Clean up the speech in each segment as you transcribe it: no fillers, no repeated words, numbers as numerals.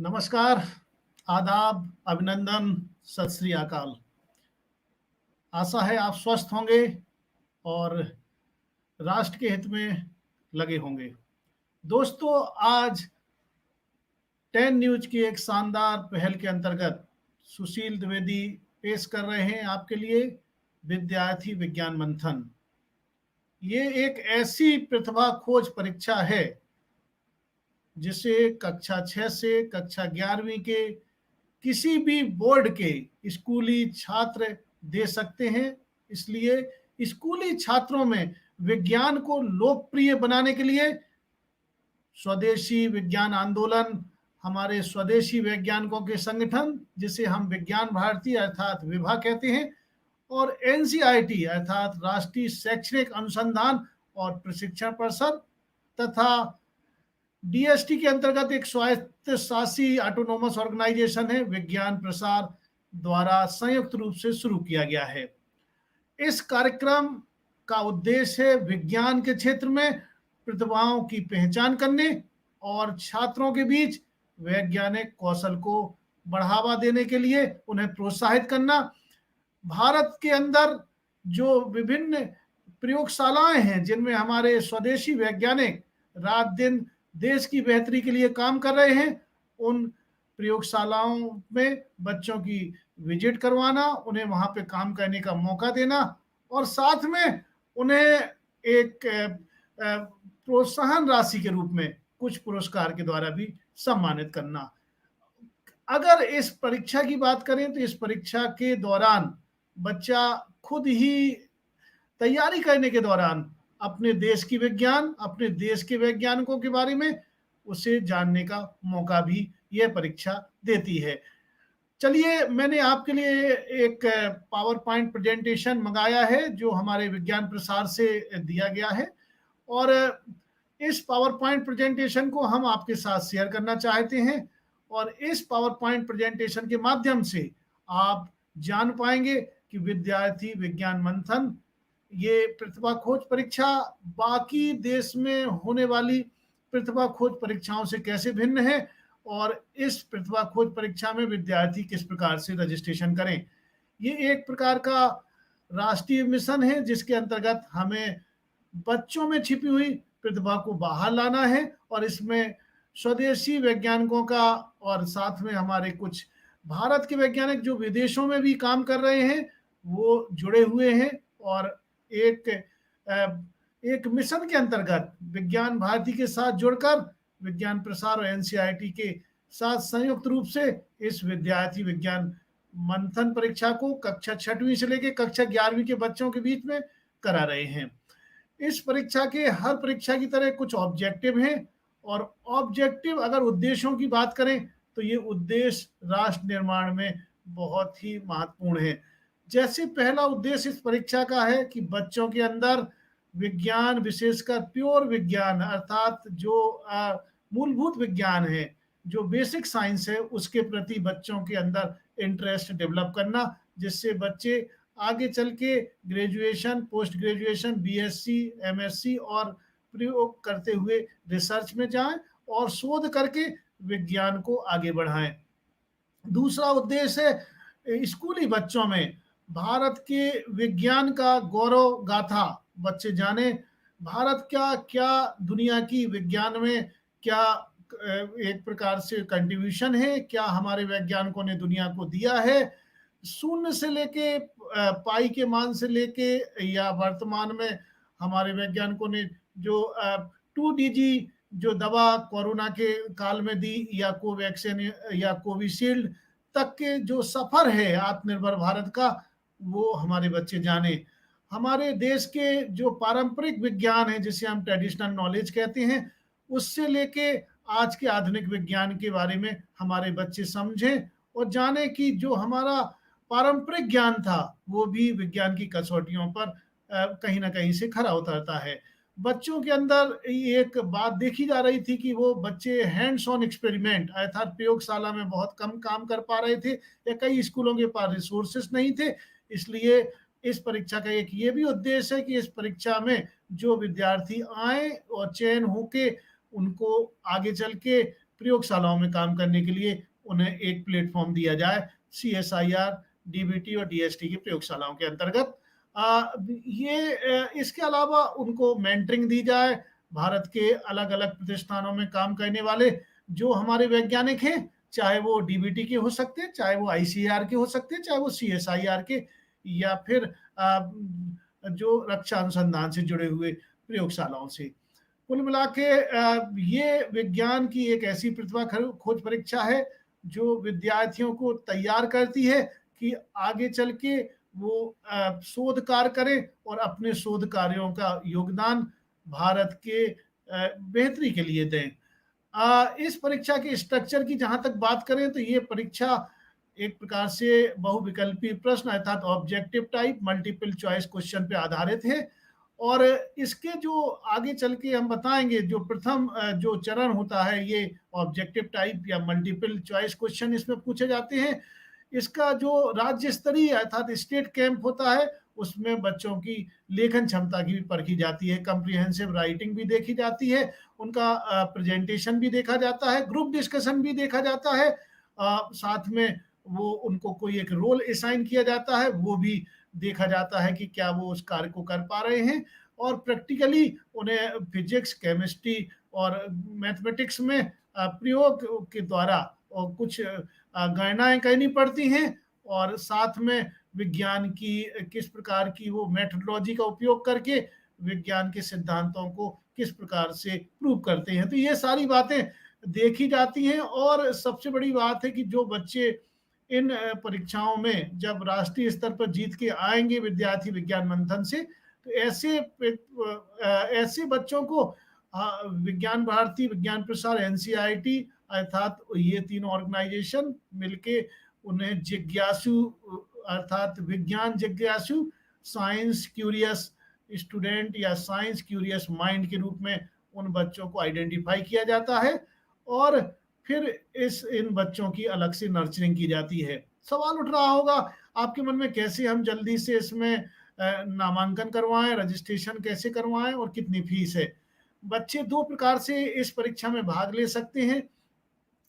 नमस्कार, आदाब, अभिनंदन, सत श्री अकाल। आशा है आप स्वस्थ होंगे और राष्ट्र के हित में लगे होंगे। दोस्तों, आज 10 न्यूज की एक शानदार पहल के अंतर्गत सुशील द्विवेदी पेश कर रहे हैं आपके लिए विद्यार्थी विज्ञान मंथन। ये एक ऐसी प्रतिभा खोज परीक्षा है जिसे कक्षा 6 से कक्षा 11वीं के किसी भी बोर्ड के स्कूली छात्र दे सकते हैं। इसलिए स्कूली छात्रों में विज्ञान को लोकप्रिय बनाने के लिए स्वदेशी विज्ञान आंदोलन, हमारे स्वदेशी वैज्ञानिकों के संगठन जिसे हम विज्ञान भारती अर्थात विभा कहते हैं, और एनसीईआरटी अर्थात राष्ट्रीय शैक्षणिक अनुसंधान और प्रशिक्षण परिषद तथा डीएसटी के अंतर्गत एक स्वायत्त शासी ऑटोनोमस ऑर्गेनाइजेशन है विज्ञान प्रसार द्वारा संयुक्त रूप से शुरू किया गया है। इस कार्यक्रम का उद्देश्य है विज्ञान के क्षेत्र में प्रतिभाओं की पहचान करने और छात्रों के बीच वैज्ञानिक कौशल को बढ़ावा देने के लिए उन्हें प्रोत्साहित करना। भारत के अंदर जो विभिन्न प्रयोगशालाएं हैं जिनमें हमारे स्वदेशी वैज्ञानिक रात दिन देश की बेहतरी के लिए काम कर रहे हैं, उन प्रयोगशालाओं में बच्चों की विजिट करवाना, उन्हें वहां पे काम करने का मौका देना और साथ में उन्हें एक प्रोत्साहन राशि के रूप में कुछ पुरस्कार के द्वारा भी सम्मानित करना। अगर इस परीक्षा की बात करें तो इस परीक्षा के दौरान बच्चा खुद ही तैयारी करने के दौरान अपने देश की विज्ञान, अपने देश के वैज्ञानिकों के बारे में उसे जानने का मौका भी यह परीक्षा देती है। चलिए, मैंने आपके लिए एक पावर पॉइंट प्रेजेंटेशन मंगाया है जो हमारे विज्ञान प्रसार से दिया गया है और इस पावर पॉइंट प्रेजेंटेशन को हम आपके साथ शेयर करना चाहते हैं और इस पावर पॉइंट प्रेजेंटेशन के माध्यम से आप जान पाएंगे कि विद्यार्थी विज्ञान मंथन ये प्रतिभा खोज परीक्षा बाकी देश में होने वाली प्रतिभा खोज परीक्षाओं से कैसे भिन्न है और इस प्रतिभा खोज परीक्षा में विद्यार्थी किस प्रकार से रजिस्ट्रेशन करें। ये एक प्रकार का राष्ट्रीय मिशन है जिसके अंतर्गत हमें बच्चों में छिपी हुई प्रतिभा को बाहर लाना है और इसमें स्वदेशी वैज्ञानिकों का और साथ में हमारे कुछ भारत के वैज्ञानिक जो विदेशों में भी काम कर रहे हैं वो जुड़े हुए हैं और एक मिशन के अंतर्गत विज्ञान भारती के साथ जुड़कर विज्ञान प्रसार और एनसीईआरटी के साथ संयुक्त रूप से इस विद्यार्थी विज्ञान मंथन परीक्षा को कक्षा 6वीं से लेकर कक्षा 11वीं के बच्चों के बीच में करा रहे हैं। इस परीक्षा के हर परीक्षा की तरह कुछ ऑब्जेक्टिव हैं और ऑब्जेक्टिव अगर उद्देश्यों की बात करें तो ये उद्देश्य राष्ट्र निर्माण में बहुत ही महत्वपूर्ण है। जैसे पहला उद्देश्य इस परीक्षा का है कि बच्चों के अंदर विज्ञान, विशेषकर प्योर विज्ञान अर्थात जो मूलभूत विज्ञान है, जो बेसिक साइंस है, उसके प्रति बच्चों के अंदर इंटरेस्ट डेवलप करना, जिससे बच्चे आगे चल के graduation, post graduation, BSc, MSc और प्रयोग करते हुए रिसर्च में जाएं और शोध करके विज्ञान को आगे बढ़ाएं। दूसरा उद्देश्य है स्कूली बच्चों में भारत के विज्ञान का गौरव गाथा बच्चे जाने, भारत क्या क्या दुनिया की विज्ञान में क्या एक प्रकार से कंट्रीब्यूशन है, क्या हमारे वैज्ञानिकों ने दुनिया को दिया है, शून्य से लेके पाई के मान से लेके या वर्तमान में हमारे वैज्ञानिकों ने जो 2DG जो दवा कोरोना के काल में दी या कोवैक्सीन या कोविशील्ड तक के जो सफर है आत्मनिर्भर भारत का, वो हमारे बच्चे जाने। हमारे देश के जो पारंपरिक विज्ञान है जिसे हम ट्रेडिशनल नॉलेज कहते हैं, उससे लेके आज के आधुनिक विज्ञान के बारे में हमारे बच्चे समझें और जाने कि जो हमारा पारंपरिक ज्ञान था वो भी विज्ञान की कसौटियों पर कहीं ना कहीं से खरा उतरता है। बच्चों के अंदर एक बात देखी जा रही थी कि वो बच्चे हैंड्स ऑन एक्सपेरिमेंट अर्थात प्रयोगशाला में बहुत कम काम कर पा रहे थे या कई स्कूलों के पास रिसोर्सेस नहीं थे। इसलिए इस परीक्षा का एक ये भी उद्देश्य है कि इस परीक्षा में जो विद्यार्थी आए और चयन होके उनको आगे चल के प्रयोगशालाओं में काम करने के लिए उन्हें एक प्लेटफॉर्म दिया जाए सीएसआईआर, डीबीटी और डीएसटी की प्रयोगशालाओं के अंतर्गत। इसके अलावा उनको मेंटरिंग दी जाए। भारत के अलग-अलग प्रतिष्ठानों में काम करने वाले जो हमारे वैज्ञानिक हैं, चाहे वो डीबीटी के हो सकते हैं, चाहे वो आईसीएआर के हो सकते हैं, चाहे वो सीएसआईआर के या फिर जो रक्षा अनुसंधान से जुड़े हुए प्रयोगशालाओं से। कुल मिला के ये विज्ञान की एक ऐसी प्रतिभा खोज परीक्षा है जो विद्यार्थियों को तैयार करती है कि आगे चल के वो शोध कार्य करें और अपने शोध कार्यों का योगदान भारत के बेहतरी के लिए दें। इस परीक्षा के स्ट्रक्चर की जहां तक बात करें तो ये परीक्षा एक प्रकार से बहुविकल्पी प्रश्न अर्थात objective type multiple choice question पे आधारित है और इसके जो आगे चल के हम बताएंगे जो प्रथम जो चरण होता है ये ऑब्जेक्टिव टाइप या मल्टीपल चॉइस क्वेश्चन इसमें पूछे जाते हैं। इसका जो राज्य स्तरीय अर्थात स्टेट कैंप होता है उसमें बच्चों की लेखन क्षमता की भी परखी जाती है, कम्प्रिहेंसिव राइटिंग भी देखी जाती है, उनका प्रेजेंटेशन भी देखा जाता है, ग्रुप डिस्कशन भी देखा जाता है, साथ में वो उनको कोई एक रोल असाइन किया जाता है वो भी देखा जाता है कि क्या वो उस कार्य को कर पा रहे हैं और प्रैक्टिकली उन्हें फिजिक्स, केमिस्ट्री और मैथमेटिक्स में प्रयोग के द्वारा और कुछ गणनाएं करनी पड़ती हैं और साथ में विज्ञान की किस प्रकार की वो मेथोडोलॉजी का उपयोग करके विज्ञान के सिद्धांतों को किस प्रकार से प्रूव करते हैं। तो ये सारी बातें देखी जाती हैं और सबसे बड़ी बात है कि जो बच्चे इन परीक्षाओं में जब राष्ट्रीय स्तर पर जीत के आएंगे विद्यार्थी विज्ञान मंथन से तो ऐसे बच्चों को विज्ञान भारती, विज्ञान प्रसार, एनसीईआरटी अर्थात ये तीन ऑर्गेनाइजेशन मिलके उन्हें जिज्ञासु अर्थात विज्ञान जिज्ञासु, साइंस क्यूरियस स्टूडेंट या साइंस क्यूरियस माइंड के रूप में उन बच्चों को आइडेंटिफाई किया जाता है और फिर इन बच्चों की अलग से नर्चरिंग की जाती है। सवाल उठ रहा होगा आपके मन में कैसे हम जल्दी से इसमें नामांकन करवाएं, रजिस्ट्रेशन कैसे करवाएं और कितनी फीस है। बच्चे दो प्रकार से इस परीक्षा में भाग ले सकते हैं।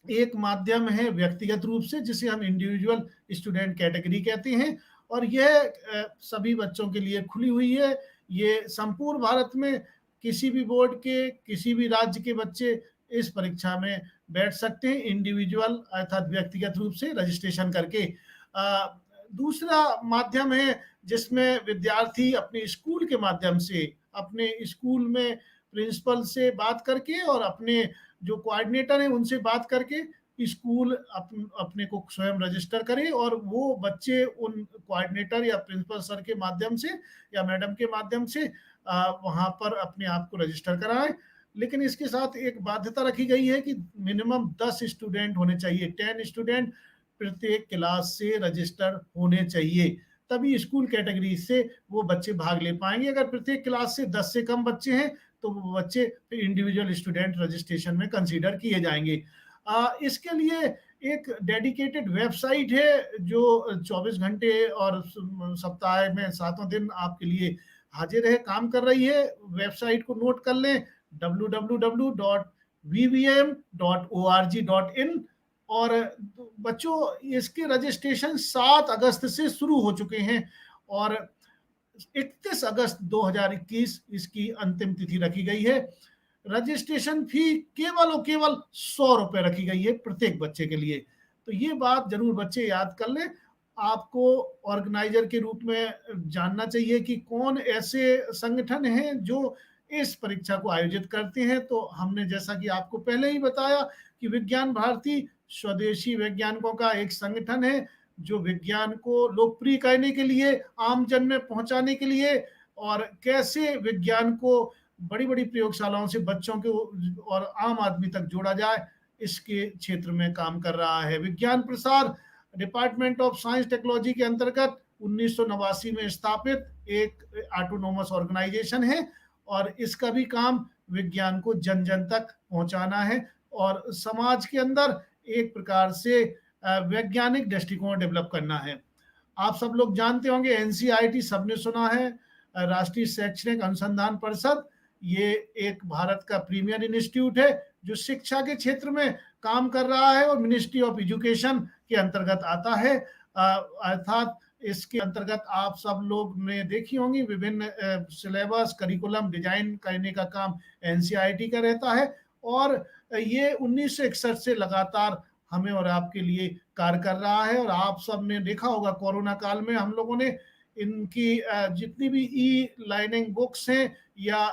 एक माध्यम है व्यक्तिगत रूप से जिसे हम इंडिविजुअल स्टूडेंट कैटेगरी कहते हैं और यह सभी बच्चों के लिए खुली हुई है। ये संपूर्ण भारत में किसी भी बोर्ड के किसी भी राज्य के बच्चे इस परीक्षा में बैठ सकते हैं इंडिविजुअल अर्थात व्यक्तिगत रूप से रजिस्ट्रेशन करके। दूसरा माध्यम है जिसमें विद्यार्थी अपने स्कूल के माध्यम से अपने स्कूल में प्रिंसिपल से बात करके और अपने जो कोऑर्डिनेटर हैं उनसे बात करके स्कूल अपने को स्वयं रजिस्टर करे और वो बच्चे उन कोऑर्डिनेटर या प्रिंसिपल सर के माध्यम से या मैडम के माध्यम से वहां पर अपने आप को रजिस्टर कराएं। लेकिन इसके साथ एक बाध्यता रखी गई है कि मिनिमम 10 स्टूडेंट होने चाहिए, 10 स्टूडेंट प्रत्येक क्लास से रजिस्टर होने चाहिए, तभी स्कूल कैटेगरी से वो बच्चे भाग ले पाएंगे। अगर प्रत्येक क्लास से 10 से कम बच्चे हैं तो वो बच्चे इंडिविजुअल स्टूडेंट रजिस्ट्रेशन में कंसीडर किए जाएंगे। इसके लिए एक डेडिकेटेड वेबसाइट है जो 24 घंटे और सप्ताह में 7 दिन आपके लिए हाजिर है, काम कर रही है। वेबसाइट को नोट कर लें www.vvm.org.in और बच्चों इसके रजिस्ट्रेशन 7 अगस्त से शुरू हो चुके हैं और 31 अगस्त 2021 इसकी अंतिम तिथि रखी गई है। रजिस्ट्रेशन फी केवल और केवल 100 रुपए रखी गई है प्रत्येक बच्चे के लिए। तो ये बात जरूर बच्चे याद कर लें। आपको ऑर्गेनाइजर के रूप में जानना चाहिए कि कौन ऐसे संगठन हैं जो इस परीक्षा को आयोजित करते हैं। तो हमने जैसा कि आपको पहले ही बताया कि विज्ञान भारती स्वदेशी वैज्ञानिकों का एक संगठन है जो विज्ञान को लोकप्रिय करने के लिए, आम जन में पहुंचाने के लिए और कैसे विज्ञान को बड़ी बड़ी प्रयोगशालाओं से बच्चों के और आम आदमी तक जोड़ा जाए, इसके क्षेत्र में काम कर रहा है। विज्ञान प्रसार डिपार्टमेंट ऑफ साइंस टेक्नोलॉजी के अंतर्गत 1989 में स्थापित एक ऑटोनोमस ऑर्गेनाइजेशन है और इसका भी काम विज्ञान को जन जन तक पहुंचाना है और समाज के अंदर एक प्रकार से वैज्ञानिक दृष्टिकोण डेवलप करना है। आप सब लोग जानते होंगे एनसीईआरटी सबने सुना है, राष्ट्रीय शैक्षणिक अनुसंधान परिषद। ये एक भारत का प्रीमियर इंस्टीट्यूट है जो शिक्षा के क्षेत्र में काम कर रहा है और मिनिस्ट्री ऑफ एजुकेशन के अंतर्गत आता है। अर्थात इसके अंतर्गत आप सब लोग ने देखी होंगी विभिन्न सिलेबस करिकुलम डिजाइन करने का काम एनसीईआरटी का रहता है, और ये 1961 से लगातार हमें और आपके लिए कार्य कर रहा है। और आप सब ने देखा होगा कोरोना काल में हम लोगों ने इनकी जितनी भी ई लर्निंग बुक्स हैं या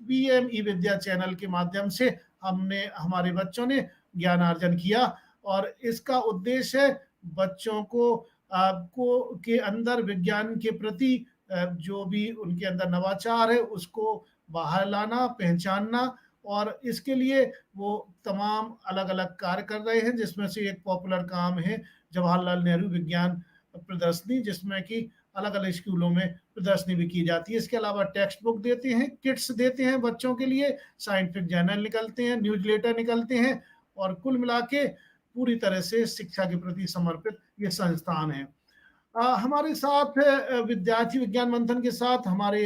पीएम ई विद्या चैनल के माध्यम से हमारे बच्चों ने ज्ञानार्जन किया, और इसका उद्देश्य है बच्चों को के अंदर विज्ञान के प्रति जो भी उनके अंदर नवाचार है उसको बाहर लाना, पहचानना, और इसके लिए वो तमाम अलग अलग कार्य कर रहे हैं, जिसमें से एक पॉपुलर काम है जवाहरलाल नेहरू विज्ञान प्रदर्शनी, जिसमें कि अलग अलग स्कूलों में प्रदर्शनी भी की जाती है। इसके अलावा टेक्स्ट बुक देते हैं, किट्स देते हैं बच्चों के लिए, साइंटिफिक जर्नल निकलते हैं, न्यूज़लेटर निकलते हैं, और कुल मिला के पूरी तरह से शिक्षा के प्रति समर्पित ये संस्थान है। हमारे साथ विद्यार्थी विज्ञान मंथन के साथ हमारे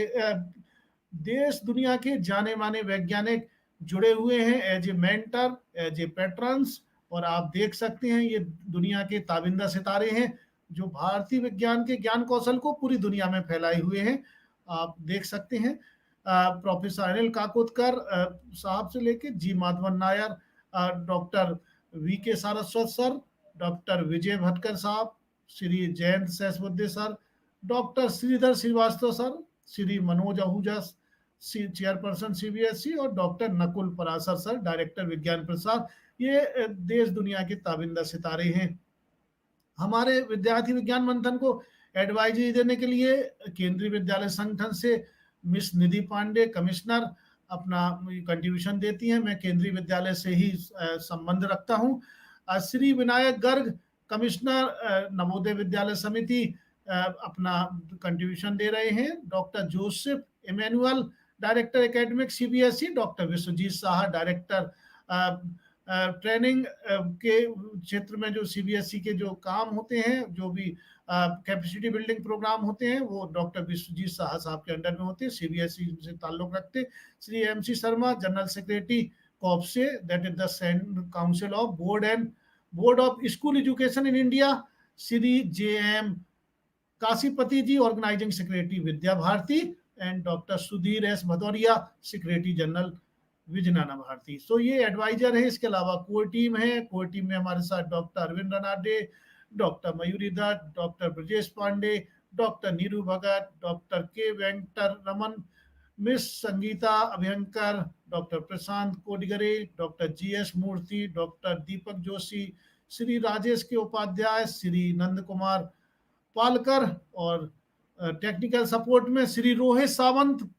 देश दुनिया के जाने माने वैज्ञानिक जुड़े हुए हैं as a mentor, as a patrons, और आप देख सकते हैं ये दुनिया के ताबिंदा सितारे हैं जो भारतीय विज्ञान के ज्ञान कौशल को पूरी दुनिया में फैलाए हुए हैं। आप देख सकते हैं प्रोफेसर अनिल काकोदकर साहब से लेके G Madhavan Nair, doctor V K Saraswat sir, doctor Vijay Bhatkar साहब, Shri Jayant Sahasrabudhe sir, doctor Shridhar Srivastava sir, Shri Manoj Ahuja chairperson CBSE, और doctor Nakul Parashar sir director Vigyan Prasar, ये देश दुनिया के ताबिंदा सितारे हैं। हमारे विद्यार्थी विज्ञान मंथन को एडवाइजरी देने के लिए केंद्रीय विद्यालय संगठन से मिस निधि पांडे कमिश्नर अपना कंट्रीब्यूशन देती हैं। मैं केंद्रीय विद्यालय से ही संबंध रखता हूँ। श्री विनायक गर्ग कमिश्नर नवोदय विद्यालय समिति अपना कंट्रीब्यूशन दे रहे हैं। Doctor Joseph Emmanuel director academic CBSE, doctor Vishwajit Shah director training के क्षेत्र में जो सीबीएसई के जो काम होते हैं, जो भी कैपेसिटी बिल्डिंग प्रोग्राम होते हैं, वो डॉक्टर विश्वजीत शाह साहब के अंडर में होते हैं, सीबीएसई से ताल्लुक रखते। Shri MC Sharma general secretary COP से, that is the council of board of school education in India. Shri JM. Kashipati ji organising secretary Vidya Bharati, and doctor Sudhir S Bhadauria secretary general Vijnana Bharati. So ये एडवाइजर है। इसके अलावा कोर टीम है, कोर टीम में हमारे साथ doctor Arvind Ranade, doctor Mayuri Dutt, doctor Brajesh Pandey, doctor Neeru Bhagat, doctor K Venkataraman, miss Sangeeta Abhyankar, doctor प्रशांत कोडिगरे, doctor GS Murthy, doctor Deepak Joshi, Shri Rajesh के उपाध्याय, श्री नंद कुमार पालकर, और टेक्निकल सपोर्ट में श्री रोहित सावंत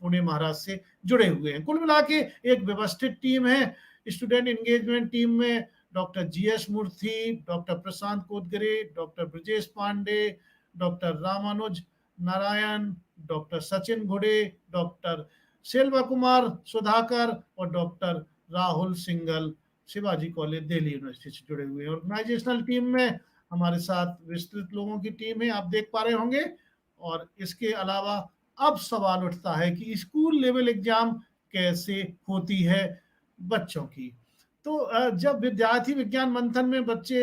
पुणे महाराष्ट्र से जुड़े हुए हैं। कुल मिला के एक व्यवस्थित टीम है। स्टूडेंट एंगेजमेंट टीम में doctor GS Murthy, doctor Prashant Kodgare, doctor Brajesh Pandey, doctor Ramanuj Narayan, doctor Sachin Ghode, doctor Selva Kumar Sudhakar, और doctor Rahul Singal Shivaji college Delhi university से जुड़े हुए हैं। ऑर्गेनाइजेशनल टीम में हमारे साथ विस्तृत लोगों की टीम है, आप देख पा रहे होंगे। और इसके अलावा अब सवाल उठता है कि स्कूल लेवल एग्जाम कैसे होती है बच्चों की। तो जब विद्यार्थी विज्ञान मंथन में बच्चे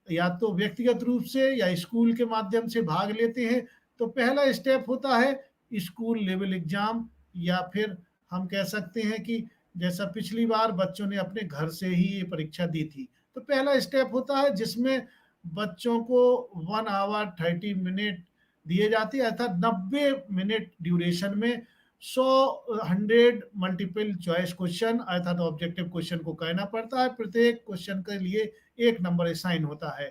या तो व्यक्तिगत रूप से या स्कूल के माध्यम से भाग लेते हैं, तो पहला स्टेप होता है स्कूल लेवल एग्जाम, या फिर हम कह सकते हैं कि जैसा पिछली बार बच्चों ने अपने घर से ही ये परीक्षा दी थी, तो पहला स्टेप होता है जिसमें बच्चों को 1 आवर 30 मिनट दिए जाते हैं, अर्थात 90 मिनट ड्यूरेशन में 100 मल्टीपल चॉइस क्वेश्चन अर्थात ऑब्जेक्टिव क्वेश्चन को कहना पड़ता है। प्रत्येक क्वेश्चन के लिए 1 नंबर असाइन होता है।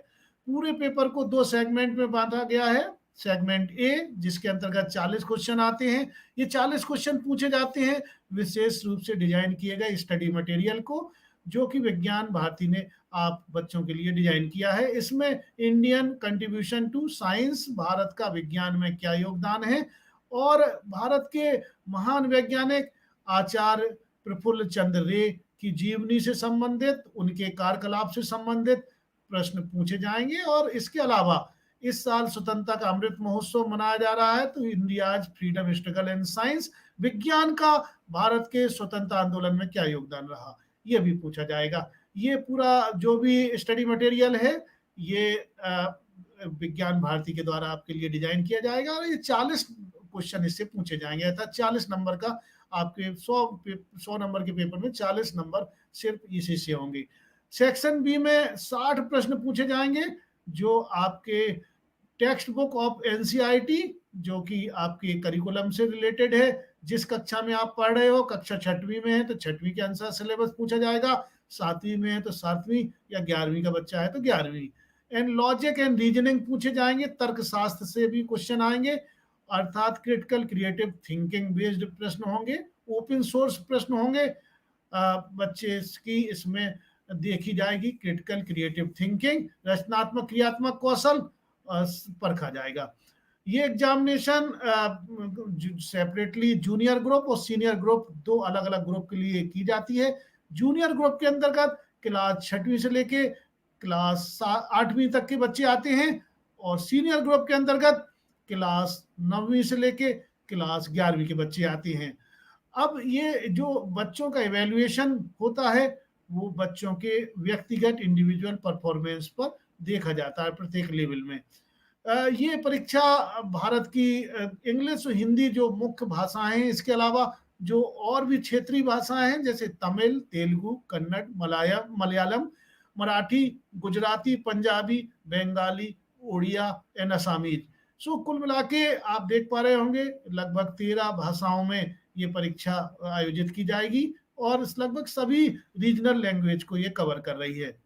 पूरे पेपर को 2 सेगमेंट में बांटा गया है। सेगमेंट ए जिसके अंतर्गत 40 क्वेश्चन आते हैं। ये 40 क्वेश्चन पूछे जाते हैं विशेष रूप से डिजाइन किए गए स्टडी मटेरियल को, जो कि विज्ञान भारती ने आप बच्चों के लिए डिजाइन किया है। इसमें Indian contribution to science, Bharat का विज्ञान में क्या योगदान है, और भारत के महान वैज्ञानिक आचार्य प्रफुल्ल चंद्र रे की जीवनी से संबंधित, उनके कार्यकलाप से संबंधित प्रश्न पूछे जाएंगे। और इसके अलावा इस साल स्वतंत्रता का अमृत महोत्सव मनाया जा रहा है, तो India freedom struggle in science, विज्ञान का भारत के स्वतंत्रता आंदोलन में क्या योगदान रहा, यह भी पूछा जाएगा। ये पूरा जो भी स्टडी मटेरियल है ये विज्ञान भारती के द्वारा आपके लिए डिजाइन किया जाएगा और ये 40 क्वेश्चन इससे पूछे जाएंगे, अर्थात 40 नंबर का आपके 100 नंबर के पेपर में 40 नंबर सिर्फ इसी से होंगे। सेक्शन बी में 60 प्रश्न पूछे जाएंगे जो आपके टेक्स्ट बुक ऑफ एनसीईआरटी जो कि आपके करिकुलम से रिलेटेड है। जिस कक्षा में आप पढ़ रहे हो, कक्षा 6वीं में है तो 6वीं के अनुसार सिलेबस पूछा जाएगा, 7वीं में है तो 7वीं, या 11वीं का बच्चा है तो 11वीं। एंड लॉजिक एंड रीजनिंग पूछे जाएंगे, तर्क शास्त्र से भी क्वेश्चन आएंगे, अर्थात क्रिटिकल क्रिएटिव थिंकिंग बेस्ड प्रश्न होंगे, ओपन सोर्स प्रश्न होंगे। बच्चे की इसमें देखी जाएगी क्रिटिकल क्रिएटिव थिंकिंग, रचनात्मक क्रियात्मक कौशल परखा जाएगा। ये एग्जामिनेशन सेपरेटली जूनियर ग्रुप और सीनियर ग्रुप, दो अलग अलग ग्रुप के लिए की जाती है। जूनियर ग्रुप के अंतर्गत क्लास 6वीं से लेके क्लास 8वीं तक के बच्चे आते हैं और सीनियर ग्रुप के अंतर्गत क्लास 9वीं से लेके क्लास 11वीं के बच्चे आते हैं। अब ये जो बच्चों का इवैल्यूएशन होता है वो बच्चों के व्यक्तिगत इंडिविजुअल परफॉर्मेंस पर देखा जाता है प्रत्येक लेवल में। ये परीक्षा भारत की इंग्लिश और हिंदी जो मुख्य भाषाएं हैं, इसके अलावा जो और भी क्षेत्रीय भाषाएं हैं जैसे तमिल, तेलुगु, कन्नड़, मलयालम, मराठी, गुजराती, पंजाबी, बंगाली, उड़िया एंड असामीज। सो कुल मिला के आप देख पा रहे होंगे लगभग 13 भाषाओं में ये परीक्षा आयोजित की जाएगी और लगभग सभी रीजनल लैंग्वेज को ये कवर कर रही है।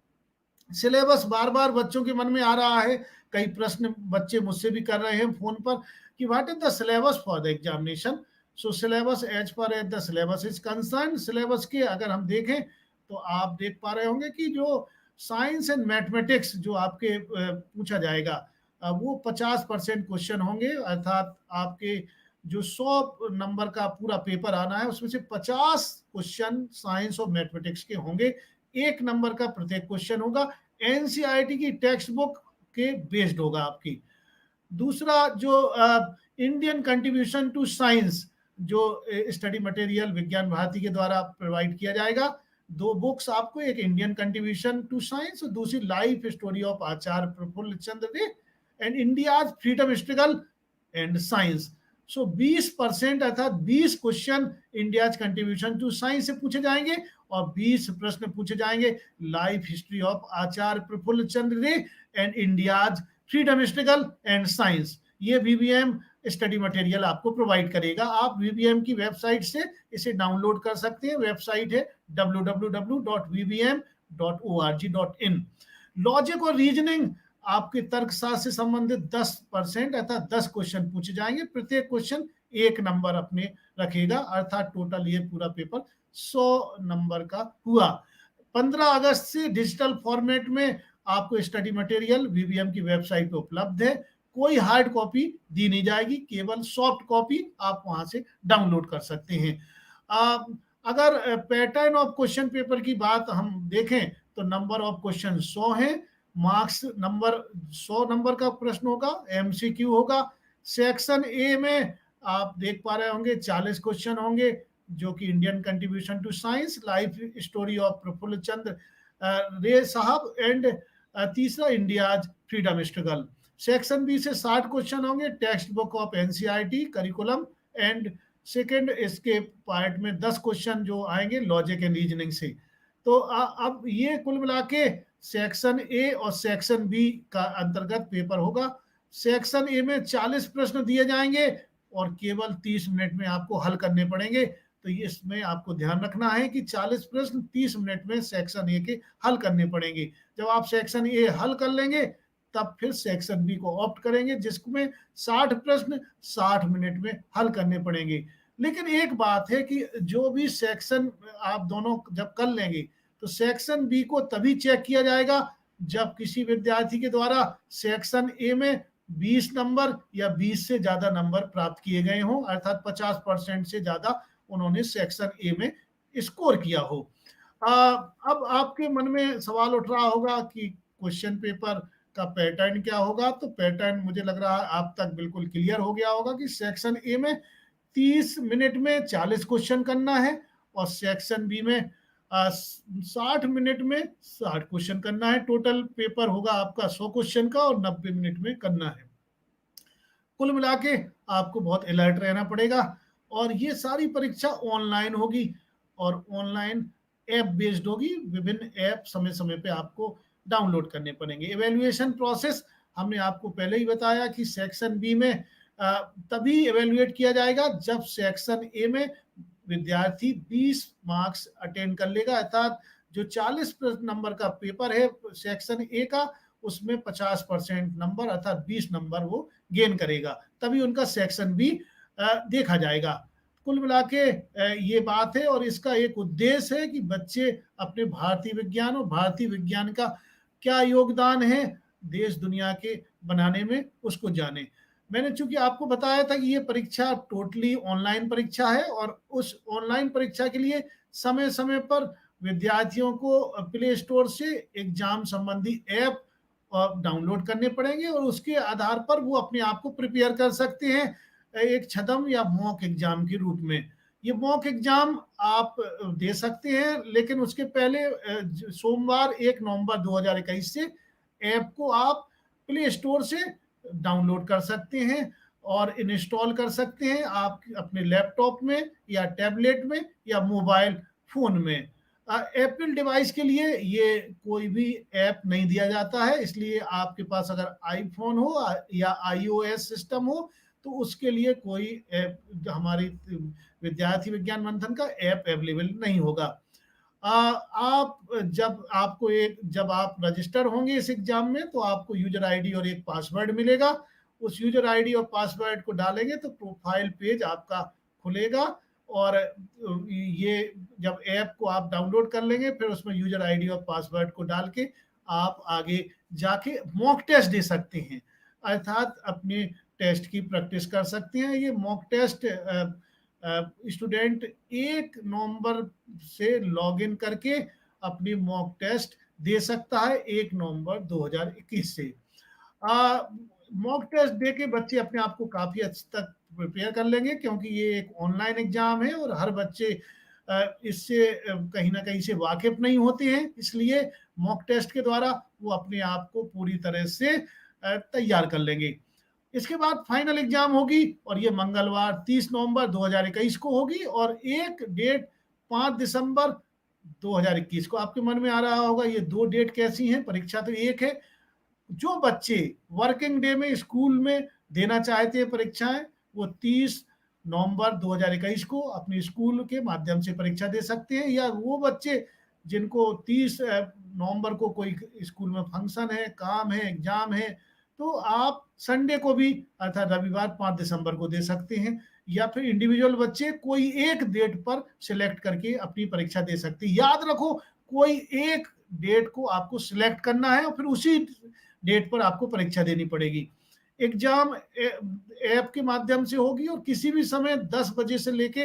सिलेबस बार बार बच्चों के मन में आ रहा है, कई प्रश्न बच्चे मुझसे भी कर रहे हैं फोन पर कि what is the syllabus for the examination. So syllabus as per as the syllabus is concern, syllabus के अगर हम देखें तो आप देख पा रहे होंगे कि जो साइंस एंड मैथमेटिक्स जो आपके पूछा जाएगा वो 50% क्वेश्चन होंगे, अर्थात आपके जो 100 नंबर का पूरा पेपर आना है उसमें से 50 क्वेश्चन साइंस और मैथमेटिक्स के होंगे, 1 नंबर का प्रत्येक क्वेश्चन होगा, एनसीईआरटी की टेक्स्ट बुक के बेस्ड होगा आपकी। दूसरा जो इंडियन कंट्रीब्यूशन टू साइंस जो स्टडी मटेरियल विज्ञान भारती के द्वारा प्रोवाइड किया जाएगा, 2 बुक्स आपको, एक इंडियन कंट्रीब्यूशन टू साइंस और दूसरी life story of Acharya Prafulla Chandra De and India's freedom struggle and science. So 20% अर्थात 20 question India's contribution to science से पूछे जाएंगे और 20 प्रश्न पूछे जाएंगे life history of Acharya Prafulla Chandra De and India's freedom struggle and science. ये वीवीएम स्टडी मटेरियल आपको प्रोवाइड करेगा। आप वीवीएम की वेबसाइट से इसे डाउनलोड कर सकते हैं, वेबसाइट है www.vvm.org.in। लॉजिक और रीजनिंग आपके तर्कशास्त्र से संबंधित 10% अर्थात 10 क्वेश्चन पूछे जाएंगे, प्रत्येक क्वेश्चन 1 नंबर अपने रखेगा, अर्थात टोटल ये पूरा पेपर 100 नंबर का हुआ। 15 अगस्त से डिजिटल फॉर्मेट में आपको स्टडी मटेरियल वीवीएम की वेबसाइट पर उपलब्ध है, कोई हार्ड कॉपी दी नहीं जाएगी, केवल सॉफ्ट कॉपी आप वहां से डाउनलोड कर सकते हैं। अगर पैटर्न ऑफ क्वेश्चन पेपर की बात हम देखें तो नंबर ऑफ क्वेश्चन 100 है, मार्क्स नंबर 100 नंबर का प्रश्न होगा, एमसीक्यू होगा। सेक्शन ए में आप देख पा रहे होंगे 40 क्वेश्चन होंगे जो कि Indian contribution to science, life story of Prafulla Chandra Ray साहब एंड तीसरा India's freedom struggle. Section B से 60 क्वेश्चन होंगे, text book of NCERT curriculum and second इसके पार्ट में 10 क्वेश्चन जो आएंगे लॉजिक एंड रीजनिंग से। तो अब ये कुल मिला के सेक्शन ए और सेक्शन बी का अंतर्गत पेपर होगा। सेक्शन ए में 40 प्रश्न दिए जाएंगे और केवल 30 मिनट में आपको हल करने पड़ेंगे। तो इसमें आपको ध्यान रखना है कि 40 प्रश्न 30 मिनट में सेक्शन ए के हल करने पड़ेंगे। जब आप सेक्शन ए हल कर लेंगे तब फिर सेक्शन बी को ऑप्ट करेंगे जिसमें 60 प्रश्न 60 मिनट में हल करने पड़ेंगे। लेकिन एक बात है कि जो भी सेक्शन आप दोनों जब कर लेंगे तो सेक्शन बी को तभी चेक किया जाएगा जब किसी विद्यार्थी के द्वारा सेक्शन ए में 20 नंबर या 20 से ज्यादा नंबर प्राप्त किए गए हों, अर्थात 50% से ज्यादा उन्होंने सेक्शन ए में स्कोर किया हो। अब आपके मन में सवाल उठ रहा होगा कि क्वेश्चन पेपर का पैटर्न क्या होगा। तो पैटर्न मुझे लग रहा है आप तक बिल्कुल क्लियर हो गया होगा कि सेक्शन ए में 30 मिनट में 40 क्वेश्चन करना है और सेक्शन बी में 60 मिनट में 60 क्वेश्चन करना है। टोटल पेपर होगा आपका 100 क्वेश्चन का और 90 मिनट में करना है। कुल मिला के आपको बहुत अलर्ट रहना पड़ेगा और ये सारी परीक्षा ऑनलाइन होगी और ऑनलाइन ऐप बेस्ड होगी। विभिन्न ऐप समय समय पे आपको डाउनलोड करने पड़ेंगे। इवेल्युएशन प्रोसेस हमने आपको पहले ही बताया कि सेक्शन बी में तभी इवेल्युएट किया जाएगा जब सेक्शन ए में विद्यार्थी 20 मार्क्स अटेंड कर लेगा, अर्थात जो 40 नंबर का पेपर है सेक्शन ए का, उसमें 50% नंबर अर्थात 20 नंबर वो गेन करेगा, तभी उनका सेक्शन बी देखा जाएगा। कुल मिला के ये बात है और इसका एक उद्देश्य है कि बच्चे अपने भारतीय विज्ञान और भारतीय विज्ञान का क्या योगदान है देश दुनिया के बनाने में उसको जाने। मैंने चूंकि आपको बताया था कि ये परीक्षा टोटली ऑनलाइन परीक्षा है और उस ऑनलाइन परीक्षा के लिए समय समय पर विद्यार्थियों को प्ले स्टोर से एग्जाम संबंधी ऐप डाउनलोड करने पड़ेंगे और उसके आधार पर वो अपने आप को प्रिपेयर कर सकते हैं एक छदम या मॉक एग्जाम के रूप में। ये मॉक एग्जाम आप दे सकते हैं, लेकिन उसके पहले सोमवार 1 नवंबर 2021 से ऐप को आप प्ले स्टोर से डाउनलोड कर सकते हैं और इंस्टॉल कर सकते हैं आप अपने लैपटॉप में या टैबलेट में या मोबाइल फोन में। एप्पल डिवाइस के लिए ये कोई भी ऐप नहीं दिया जाता है, इसलिए आपके पास अगर आईफोन हो या आईओएस सिस्टम हो तो उसके लिए कोई ऐप हमारी विद्यार्थी विज्ञान मंथन का ऐप अवेलेबल नहीं होगा। आप जब आप रजिस्टर होंगे इस एग्जाम में तो आपको यूजर आईडी और एक पासवर्ड मिलेगा। उस यूजर आईडी और पासवर्ड को डालेंगे तो प्रोफाइल पेज आपका खुलेगा और ये जब ऐप को आप डाउनलोड कर लेंगे फिर उसमें यूजर आईडी और पासवर्ड को डाल के आप आगे जाके मॉक टेस्ट दे सकते हैं, अर्थात अपने टेस्ट की प्रैक्टिस कर सकते हैं। ये मॉक टेस्ट स्टूडेंट 1 नवंबर से लॉगिन करके अपनी मॉक टेस्ट दे सकता है 1 नवंबर 2021 से। मॉक टेस्ट दे के बच्चे अपने आप को काफी हद तक प्रिपेयर कर लेंगे क्योंकि ये एक ऑनलाइन एग्जाम है और हर बच्चे इससे कहीं ना कहीं से वाकिफ नहीं होते हैं, इसलिए मॉक टेस्ट के द्वारा वो अपने आप को पूरी तरह से तैयार कर लेंगे। इसके बाद फाइनल एग्जाम होगी और ये मंगलवार 30 नवंबर 2021 को होगी और एक डेट 5 दिसंबर 2021 को। आपके मन में आ रहा होगा ये दो डेट कैसी हैं, परीक्षा तो एक है। जो बच्चे वर्किंग डे में स्कूल में देना चाहते हैं परीक्षाएं वो 30 नवंबर 2021 को अपने स्कूल के माध्यम से परीक्षा दे सकते हैं, या वो बच्चे जिनको 30 नवंबर को कोई स्कूल में फंक्शन है, काम है, एग्जाम है, तो आप संडे को भी अर्थात रविवार 5 दिसंबर को दे सकते हैं, या फिर इंडिविजुअल बच्चे कोई एक डेट पर सिलेक्ट करके अपनी परीक्षा दे सकते हैं। याद रखो कोई एक डेट को आपको सिलेक्ट करना है और फिर उसी डेट पर आपको परीक्षा देनी पड़ेगी। एग्जाम ऐप के माध्यम से होगी और किसी भी समय 10 बजे से लेके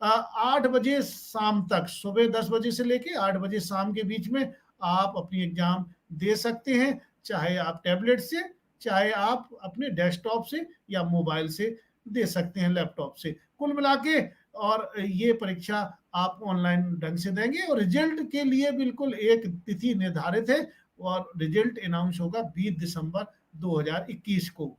8 बजे शाम तक, सुबह 10 बजे से लेके 8 बजे शाम के बीच में आप अपनी एग्जाम दे सकते हैं, चाहे आप टैबलेट से, चाहे आप अपने डेस्कटॉप से या मोबाइल से दे सकते हैं, लैपटॉप से। कुल मिला के और ये परीक्षा आप ऑनलाइन ढंग से देंगे और रिजल्ट के लिए बिल्कुल एक तिथि निर्धारित है और रिजल्ट अनाउंस होगा 20 दिसंबर 2021 को।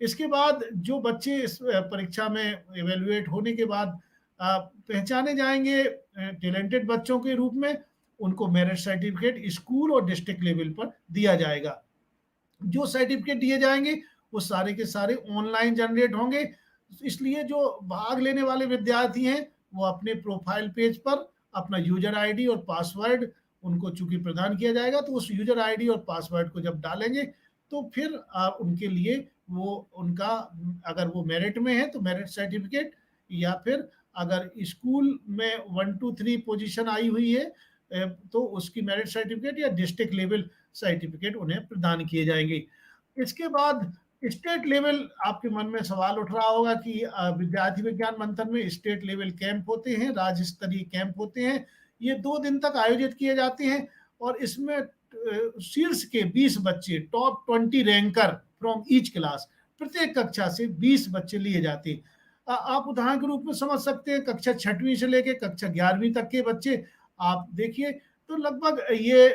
इसके बाद जो बच्चे इस परीक्षा में इवेल्युएट होने के बाद पहचाने जाएंगे टैलेंटेड बच्चों के रूप में, उनको मेरिट सर्टिफिकेट स्कूल और डिस्ट्रिक्ट लेवल पर दिया जाएगा। जो सर्टिफिकेट दिए जाएंगे वो सारे के सारे ऑनलाइन जनरेट होंगे, इसलिए जो भाग लेने वाले विद्यार्थी हैं वो अपने प्रोफाइल पेज पर अपना यूजर आईडी और पासवर्ड उनको चूंकि प्रदान किया जाएगा, तो उस यूजर आईडी और पासवर्ड को जब डालेंगे तो फिर उनके लिए वो उनका अगर वो मेरिट में है तो मेरिट सर्टिफिकेट, या फिर अगर स्कूल में 1 2 3 पोजीशन आई हुई है तो उसकी मेरिट सर्टिफिकेट या डिस्ट्रिक्ट लेवल सर्टिफिकेट उन्हें प्रदान किए जाएंगे। इसके बाद स्टेट लेवल, आपके मन में सवाल उठ रहा होगा कि विद्यार्थी विज्ञान मंथन में स्टेट लेवल कैंप होते हैं, राज्य स्तरीय कैंप होते हैं, ये 2 दिन तक आयोजित किए जाते हैं और इसमें शीर्ष के 20 बच्चे, top 20 ranker from each class, प्रत्येक कक्षा से 20 बच्चे लिए जाते हैं। आप उदाहरण के रूप में समझ सकते हैं कक्षा 6वीं से लेकर कक्षा 11वीं तक के बच्चे आप देखिए तो लगभग ये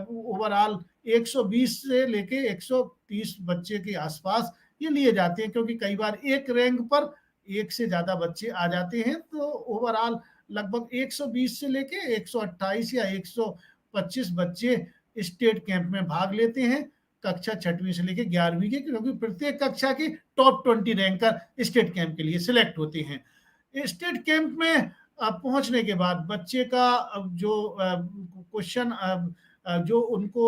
ओवरऑल 120 से लेके 130 बच्चे के आसपास ये लिए जाते हैं, क्योंकि कई बार एक रैंक पर एक से ज़्यादा बच्चे आ जाते हैं। तो ओवरऑल लगभग 120 से लेके 128 या 125 बच्चे स्टेट कैंप में भाग लेते हैं, कक्षा 6वीं से लेके 11वीं के, क्योंकि प्रत्येक कक्षा के टॉप 20 रैंकर स्टेट कैंप के लिए सिलेक्ट होते हैं। स्टेट कैंप में पहुंचने के बाद बच्चे का जो क्वेश्चन जो उनको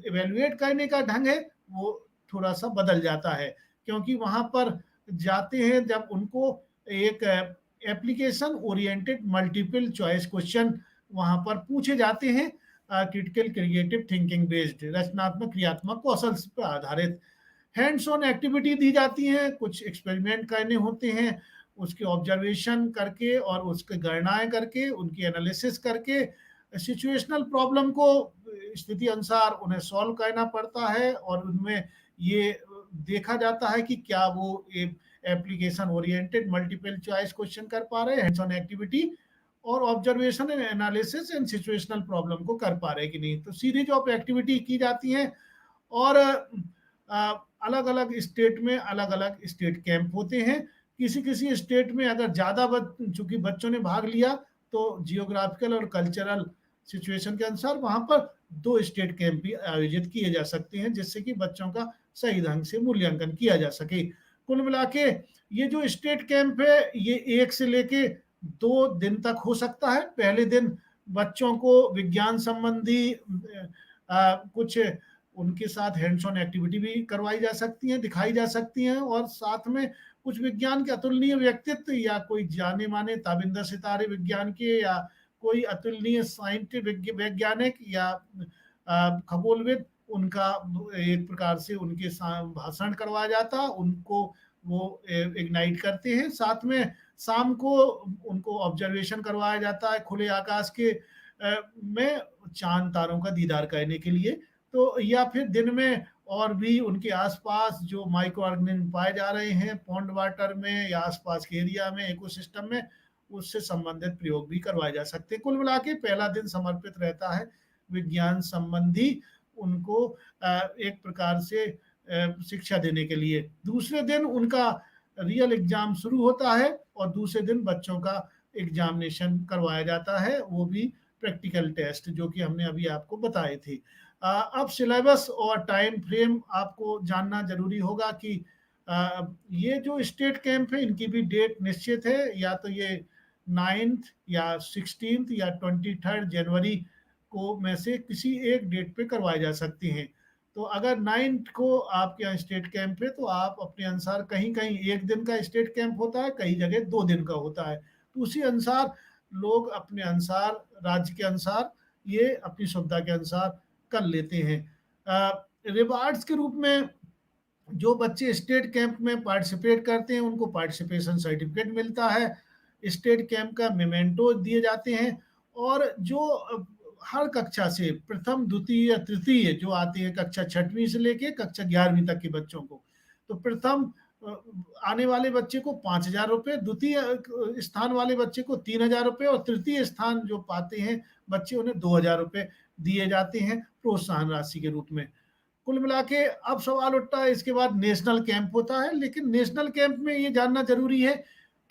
इवेल्युएट करने का ढंग है वो थोड़ा सा बदल जाता है, क्योंकि वहां पर जाते हैं जब उनको एक application oriented multiple choice question वहां पर पूछे जाते हैं, क्रिटिकल क्रिएटिव थिंकिंग बेस्ड, रचनात्मक क्रियात्मक कौशल पर आधारित हैंड्स ऑन एक्टिविटी दी जाती हैं, कुछ एक्सपेरिमेंट करने होते हैं, उसके ऑब्जर्वेशन करके और उसके गणनाएं करके उनकी एनालिसिस करके सिचुएशनल प्रॉब्लम को स्थिति अनुसार उन्हें सॉल्व करना पड़ता है, और उनमें ये देखा जाता है कि क्या वो application oriented multiple choice question कर पा रहे हैं, हैंड्स ऑन एक्टिविटी और observation and analysis and situational problem को कर पा रहे हैं कि नहीं। तो सीरीज ऑफ एक्टिविटी की जाती हैं, और अलग अलग स्टेट में अलग अलग स्टेट कैंप होते हैं। किसी किसी स्टेट में अगर ज़्यादा चूंकि बच्चों ने भाग लिया तो जियोग्राफिकल और कल्चरल सिचुएशन के अनुसार वहां पर 2 स्टेट कैंप भी आयोजित किए जा सकते हैं, जिससे कि बच्चों का सही ढंग से मूल्यांकन किया जा सके। कुल मिला के ये जो स्टेट कैंप है ये 1 से लेके 2 दिन तक हो सकता है। पहले दिन बच्चों को विज्ञान संबंधी कुछ उनके साथ हैंड्स ऑन एक्टिविटी भी करवाई जा सकती हैं, दिखाई जा सकती हैं, और साथ में कुछ विज्ञान के अतुलनीय व्यक्तित्व या कोई जाने माने ताबिंदा सितारे विज्ञान के या कोई अतुलनीय साइंटिफिक वैज्ञानिक या खगोलविद, उनका एक प्रकार से उनके भाषण करवाया जाता, उनको वो इग्नाइट करते हैं। साथ में शाम को उनको ऑब्जर्वेशन करवाया जाता है खुले आकाश के में चांद तारों का दीदार करने के लिए। तो या फिर दिन में और भी उनके आसपास जो माइक्रो ऑर्गेनिज्म पाए जा रहे हैं पॉन्ड वाटर में या आसपास के एरिया में इकोसिस्टम में, उससे संबंधित प्रयोग भी करवाए जा सकते हैं। कुल मिला के पहला दिन समर्पित रहता है विज्ञान संबंधी उनको एक प्रकार से शिक्षा देने के लिए। दूसरे दिन उनका रियल एग्जाम शुरू होता है, और दूसरे दिन बच्चों का एग्जामिनेशन करवाया जाता है, वो भी प्रैक्टिकल टेस्ट जो कि हमने अभी आपको बताए थे। अब सिलेबस और टाइम फ्रेम आपको जानना जरूरी होगा कि ये जो स्टेट कैंप है इनकी भी डेट निश्चित है, या तो ये 9th या 16th या 23rd जनवरी को में से किसी एक डेट पे करवाए जा सकते हैं। तो अगर 9th को आपके यहाँ स्टेट कैंप है तो आप अपने अनुसार, कहीं कहीं 1 दिन का स्टेट कैंप होता है, कई जगह 2 दिन का होता है, तो उसी अनुसार लोग अपने अनुसार राज्य के अनुसार ये अपनी सुविधा के अनुसार कर लेते हैं। रिवार्ड्स के रूप में जो बच्चे स्टेट कैंप में पार्टिसिपेट करते हैं उनको पार्टिसिपेशन सर्टिफिकेट मिलता है, स्टेट कैंप का मेमेंटो दिए जाते हैं, और जो हर कक्षा से प्रथम द्वितीय तृतीय जो आते हैं कक्षा 6वीं से लेके कक्षा 11वीं तक के बच्चों को, तो प्रथम आने वाले बच्चे को 5,000 रुपये, द्वितीय स्थान वाले बच्चे को 3,000 रुपये, और तृतीय स्थान जो पाते हैं बच्चे उन्हें 2,000 रुपये दिए जाते हैं प्रोत्साहन राशि के रूप में। कुल मिला के अब सवाल उठता है इसके बाद नेशनल कैंप होता है, लेकिन नेशनल कैंप में ये जानना जरूरी है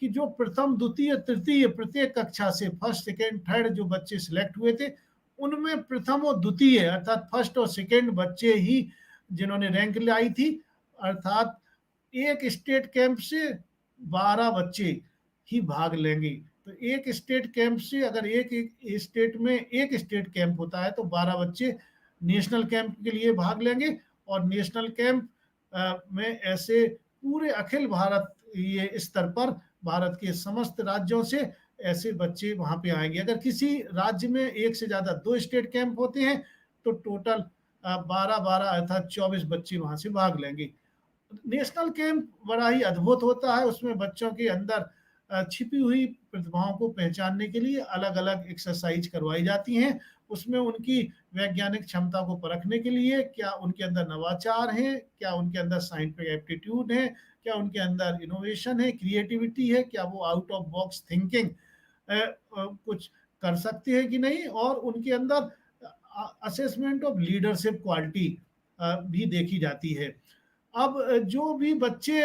कि जो प्रथम द्वितीय तृतीय प्रत्येक कक्षा से फर्स्ट सेकेंड थर्ड जो बच्चे सिलेक्ट हुए थे, उनमें प्रथम और द्वितीय अर्थात फर्स्ट और सेकेंड बच्चे ही जिन्होंने रैंक लाई थी, अर्थात एक स्टेट कैंप से 12 बच्चे ही भाग लेंगे। तो एक स्टेट कैंप से अगर एक स्टेट में एक स्टेट कैंप होता है तो 12 बच्चे नेशनल कैंप के लिए भाग लेंगे, और नेशनल कैंप में ऐसे पूरे अखिल भारत ये स्तर पर भारत के समस्त राज्यों से ऐसे बच्चे वहां पे आएंगे। अगर किसी राज्य में एक से ज्यादा 2 स्टेट कैंप होते हैं तो टोटल 12-12 अर्थात 24 बच्चे वहां से भाग लेंगे। नेशनल कैंप बड़ा ही अद्भुत होता है, उसमें बच्चों के अंदर छिपी हुई प्रतिभाओं को पहचानने के लिए अलग अलग एक्सरसाइज करवाई जाती हैं। उसमें उनकी वैज्ञानिक क्षमता को परखने के लिए क्या उनके अंदर नवाचार है, क्या उनके अंदर साइंटिफिक एप्टीट्यूड है, क्या उनके अंदर इनोवेशन है, क्रिएटिविटी है, क्या वो आउट ऑफ बॉक्स थिंकिंग कुछ कर सकते हैं कि नहीं, और उनके अंदर असेसमेंट ऑफ लीडरशिप क्वालिटी भी देखी जाती है। अब जो भी बच्चे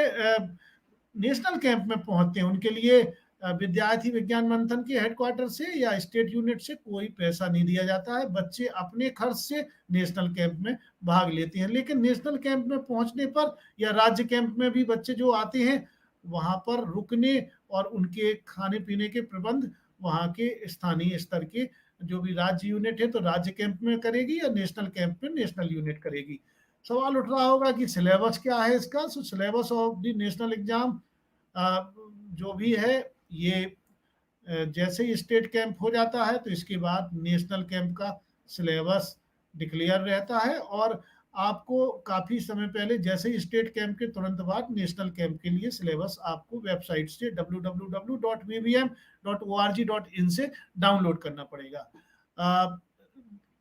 नेशनल कैंप में पहुंचते हैं उनके लिए विद्यार्थी विज्ञान मंथन के हेडक्वार्टर से या स्टेट यूनिट से कोई पैसा नहीं दिया जाता है। बच्चे अपने खर्च से नेशनल कैंप में भाग लेते हैं। लेकिन नेशनल कैंप में पहुंचने पर या राज्य कैंप में भी बच्चे जो आते हैं, वहां पर रुकने और उनके खाने पीने के प्रबंध वहां के स्थानीय स्तर के जो भी राज्य यूनिट है तो राज्य कैंप में करेगी, या नेशनल कैंप में नेशनल यूनिट करेगी। सवाल उठ रहा होगा कि सिलेबस क्या है इसका। सो syllabus of the national exam जो भी है, ये जैसे ही स्टेट कैंप हो जाता है तो इसके बाद नेशनल कैंप का सिलेबस डिक्लेयर रहता है, और आपको काफ़ी समय पहले जैसे ही स्टेट कैंप के तुरंत बाद नेशनल कैंप के लिए सिलेबस आपको वेबसाइट से www.vvm.org.in से डाउनलोड करना पड़ेगा।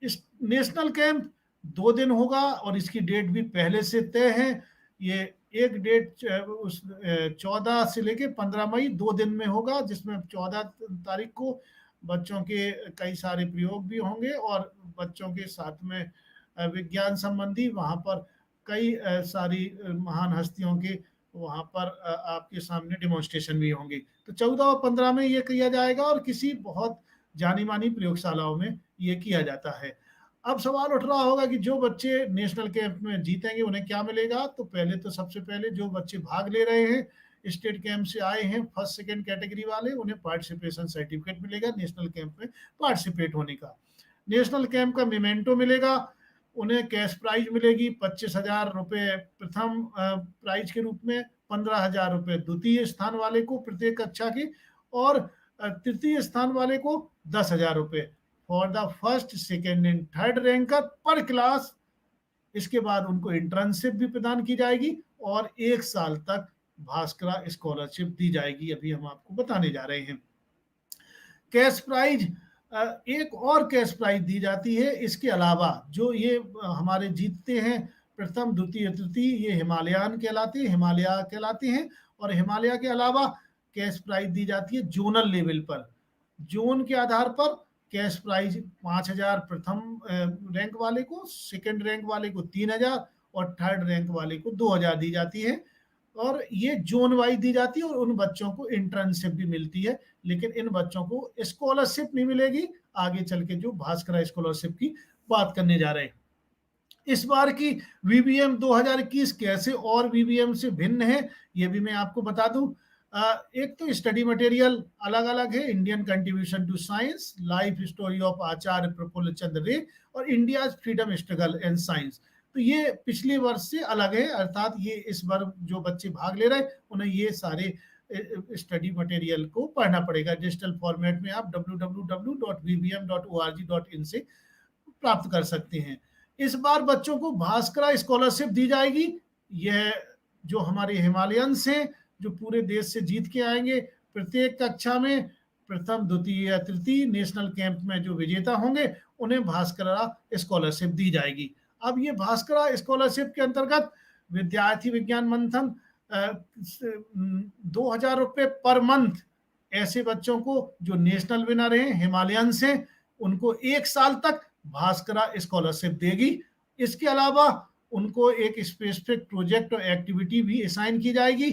इस नेशनल कैंप 2 दिन होगा और इसकी डेट भी पहले से तय है। ये एक डेट उस 14 से लेके 15 मई 2 दिन में होगा, जिसमें 14 तारीख को बच्चों के कई सारे प्रयोग भी होंगे और बच्चों के साथ में विज्ञान संबंधी वहाँ पर कई सारी महान हस्तियों के वहाँ पर आपके सामने डिमॉन्स्ट्रेशन भी होंगे। तो 14 और 15 में ये किया जाएगा और किसी बहुत जानी मानी प्रयोगशालाओं में ये किया जाता है। अब सवाल उठ रहा होगा कि जो बच्चे नेशनल कैंप में जीतेंगे उन्हें क्या मिलेगा। तो पहले तो सबसे पहले जो बच्चे भाग ले रहे हैं, स्टेट कैंप से आए हैं, फर्स्ट सेकंड कैटेगरी वाले, उन्हें पार्टिसिपेशन सर्टिफिकेट मिलेगा नेशनल कैंप में पार्टिसिपेट होने का। नेशनल कैंप का मेमेंटो मिलेगा, उन्हें कैश प्राइज मिलेगी 25,000 रुपये प्रथम प्राइज के रूप में, 15,000 रुपये द्वितीय स्थान वाले को प्रत्येक कक्षा की, और तृतीय स्थान वाले को 10,000 रुपये for the first second and third ranker पर क्लास। इसके बाद उनको इंटर्नशिप भी प्रदान की जाएगी और 1 साल तक भास्करा स्कॉलरशिप दी जाएगी। अभी हम आपको बताने जा रहे हैं। कैश प्राइज, एक और कैश प्राइज दी जाती है इसके अलावा। जो ये हमारे जीतते हैं प्रथम द्वितीय तृतीय, ये हिमालयन कहलाते हैं, और हिमालय के अलावा कैश प्राइज दी जाती है जोनल लेवल पर। जोन के आधार पर कैश प्राइज 5,000 प्रथम रैंक वाले को, सेकंड रैंक वाले को 3,000 और थर्ड रैंक वाले को 2,000 दी जाती है। और ये जोन वाइज दी जाती है और उन बच्चों को इंटर्नशिप भी मिलती है, लेकिन इन बच्चों को स्कॉलरशिप नहीं मिलेगी। आगे चल के जो भास्करा स्कॉलरशिप की बात करने जा रहे हैं। इस बार की वीबीएम 2021 कैसे और वीबीएम से भिन्न है, ये भी मैं आपको बता दूं। एक तो स्टडी मटेरियल अलग अलग है, Indian contribution to science, life story of Acharya Prafulla Chandra Ray और India freedom struggle and science. तो ये पिछले वर्ष से अलग है, अर्थात ये इस बार जो बच्चे भाग ले रहे हैं उन्हें ये सारे स्टडी मटेरियल को पढ़ना पड़ेगा। डिजिटल फॉर्मेट में आप www.vbm.org.in से प्राप्त कर सकते हैं। इस बार बच्चों को भास्करा स्कॉलरशिप दी जाएगी। यह जो हमारे हिमालयंस हैं जो पूरे देश से जीत के आएंगे, प्रत्येक कक्षा में प्रथम द्वितीय या तृतीय नेशनल कैंप में जो विजेता होंगे उन्हें भास्करा स्कॉलरशिप दी जाएगी। अब ये भास्करा स्कॉलरशिप के अंतर्गत विद्यार्थी विज्ञान मंथन 2,000 रुपये पर मंथ ऐसे बच्चों को जो नेशनल विनर हैं, हिमालयन से, उनको 1 साल तक भास्करा स्कॉलरशिप देगी। इसके अलावा उनको एक स्पेसिफिक प्रोजेक्ट और एक्टिविटी भी असाइन की जाएगी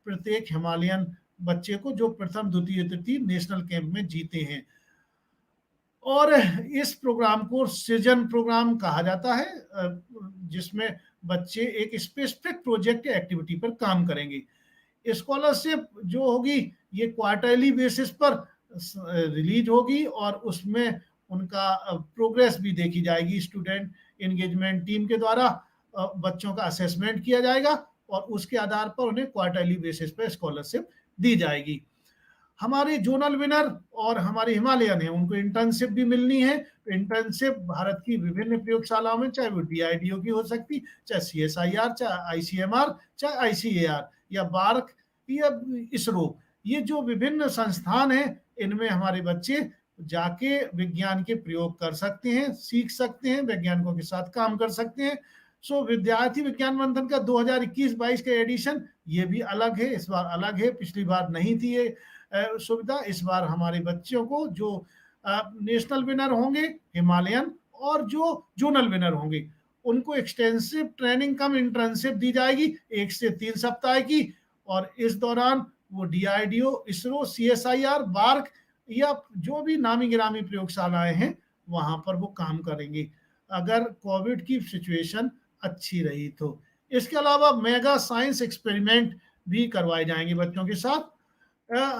प्रत्येक हिमालयन बच्चे को जो प्रथम द्वितीय तृतीय नेशनल कैंप में जीते हैं। और इस प्रोग्राम को सृजन प्रोग्राम कहा जाता है, जिसमें बच्चे एक स्पेसिफिक प्रोजेक्ट या एक्टिविटी पर काम करेंगे। स्कॉलरशिप जो होगी ये क्वार्टरली बेसिस पर रिलीज होगी और उसमें उनका प्रोग्रेस भी देखी जाएगी। स्टूडेंट एंगेजमेंट टीम के द्वारा बच्चों का असेसमेंट किया जाएगा और उसके आधार पर उन्हें क्वार्टरली बेसिस पर स्कॉलरशिप दी जाएगी। हमारे जोनल विनर और हमारे हिमालयन है उनको इंटर्नशिप भी मिलनी है। इंटर्नशिप भारत की विभिन्न प्रयोगशालाओं में, चाहे वो DRDO की हो सकती, चाहे CSIR, चाहे ICMR, चाहे ICAR या बार्क या इसरो, ये जो विभिन्न संस्थान हैं इनमें हमारे बच्चे जाके विज्ञान के प्रयोग कर सकते हैं, सीख सकते हैं, वैज्ञानिकों के साथ काम कर सकते हैं। सो विद्यार्थी विज्ञान मंथन का 2021-22 का एडिशन ये भी अलग है, इस बार अलग है, पिछली बार नहीं थी ये सुविधा। इस बार हमारे बच्चों को जो नेशनल विनर होंगे हिमालयन, और जो जोनल विनर होंगे उनको एक्सटेंसिव ट्रेनिंग कम इंटर्नशिप दी जाएगी 1 से 3 सप्ताह की। और इस दौरान वो डीआरडीओ, इसरो, सीएसआईआर, बार्क या जो भी नामी गिरामी प्रयोगशालाएं हैं वहां पर वो काम करेंगे, अगर कोविड की सिचुएशन अच्छी रही तो। इसके अलावा मेगा साइंस एक्सपेरिमेंट भी करवाए जाएंगे बच्चों के साथ।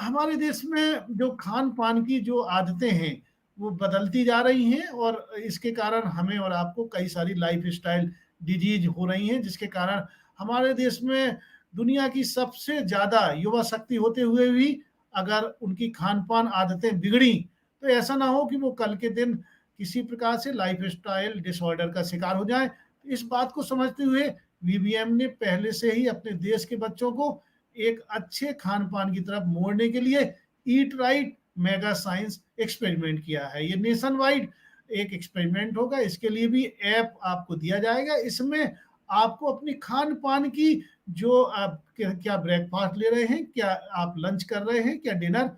हमारे देश में जो खान पान की जो आदतें हैं वो बदलती जा रही हैं, और इसके कारण हमें और आपको कई सारी लाइफ स्टाइल डिजीज हो रही हैं, जिसके कारण हमारे देश में दुनिया की सबसे ज़्यादा युवा शक्ति होते हुए भी अगर उनकी खान पान आदतें बिगड़ी तो ऐसा ना हो कि वो कल के दिन किसी प्रकार से लाइफ स्टाइल डिसऑर्डर का शिकार हो जाए। इस बात को समझते हुए वीबीएम ने पहले से ही अपने देश के बच्चों को एक अच्छे खान पान की तरफ मोड़ने के लिए eat right mega science experiment किया है। ये नेशन वाइड एक एक्सपेरिमेंट होगा, इसके लिए भी ऐप आपको दिया जाएगा। इसमें आपको अपनी खान पान की जो आप क्या ब्रेकफास्ट ले रहे हैं, क्या आप लंच कर रहे हैं, क्या डिनर,